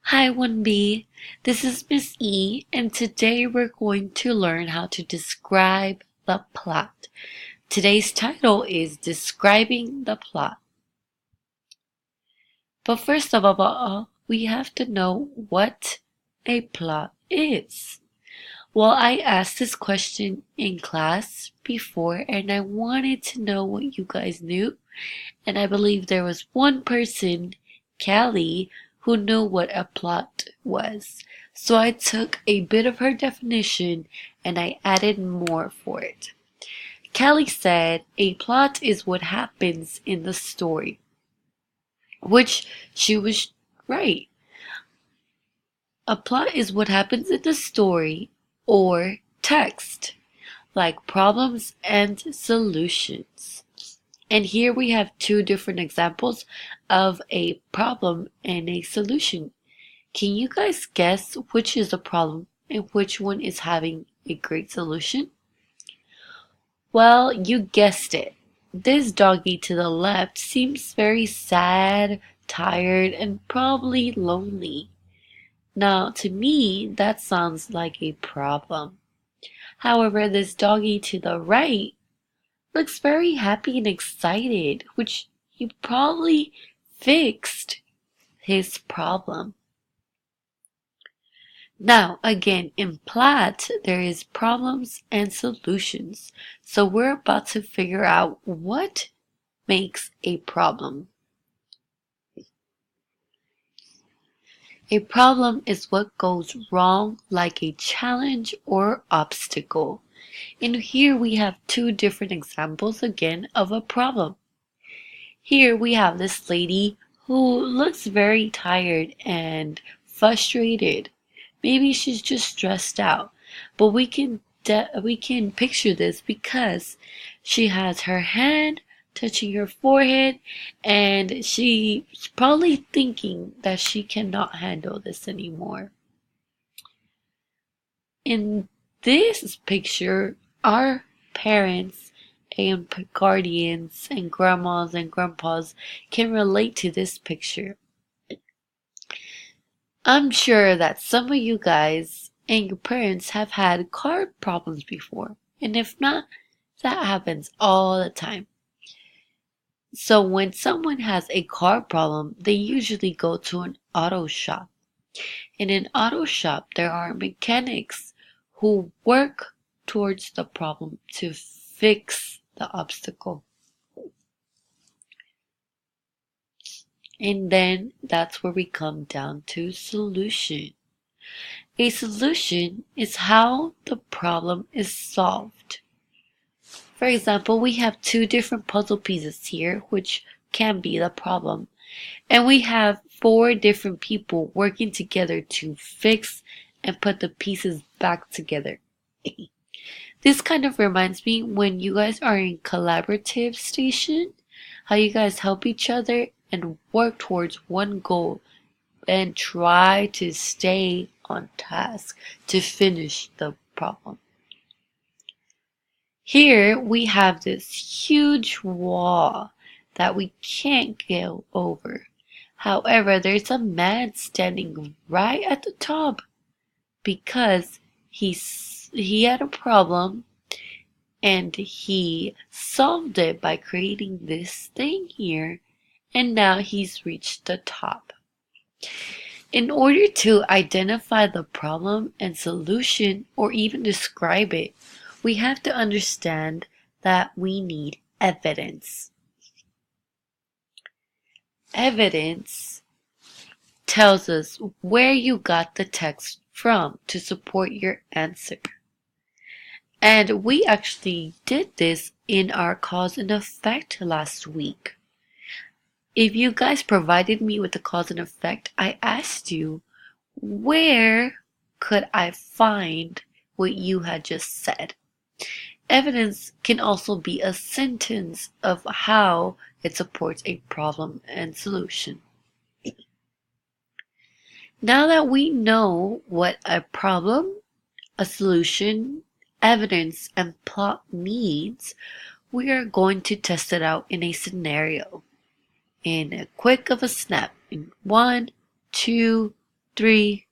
Hi 1B, this is Miss E, and today we're going to learn how to describe the plot. Today's title is Describing the Plot. But first of all, we have to know what a plot is. Well, I asked this question in class before, and I wanted to know what you guys knew, and I believe there was one person, Callie, who knew what a plot was. So I took a bit of her definition and I added more for it. Callie said a plot is what happens in the story, which she was right. A plot is what happens in the story or text, like problems and solutions. And here we have two different examples of a problem and a solution. Can you guys guess which is a problem and which one is having a great solution? Well, you guessed it. This doggy to the left seems very sad, tired, and probably lonely. Now, to me, that sounds like a problem. However, this doggy to the right looks very happy and excited, which he probably fixed his problem. Now, again, in plot, there is problems and solutions. So we're about to figure out what makes a problem. A problem is what goes wrong, like a challenge or obstacle. And here we have two different examples again of a problem. Here we have this lady who looks very tired and frustrated. Maybe she's just stressed out, but we can picture this because she has her hand touching her forehead and she's probably thinking that she cannot handle this anymore. In this picture, our parents and guardians and grandmas and grandpas can relate to this picture. I'm sure that some of you guys and your parents have had car problems before, and if not, that happens all the time. So when someone has a car problem, they usually go to an auto shop. In an auto shop, there are mechanics who work towards the problem to fix the obstacle. And then that's where we come down to solution. A solution is how the problem is solved. For example, we have two different puzzle pieces here, which can be the problem. And we have four different people working together to fix and put the pieces back together. This kind of reminds me when you guys are in collaborative station, how you guys help each other and work towards one goal and try to stay on task to finish the problem. Here we have this huge wall that we can't go over. However, there's a man standing right at the top because he had a problem and he solved it by creating this thing here, and now he's reached the top. In order to identify the problem and solution or even describe it, we have to understand that we need evidence. Evidence tells us where you got the text from to support your answer. And we actually did this in our cause and effect last week. If you guys provided me with the cause and effect, I asked you, where could I find what you had just said? Evidence can also be a sentence of how it supports a problem and solution. Now that we know what a problem, a solution, evidence, and plot means, we are going to test it out in a scenario. In a quick of a snap. In 1, 2, 3.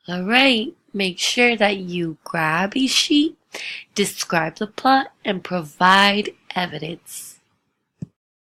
Alright, make sure that you grab a sheet, describe the plot, and provide evidence.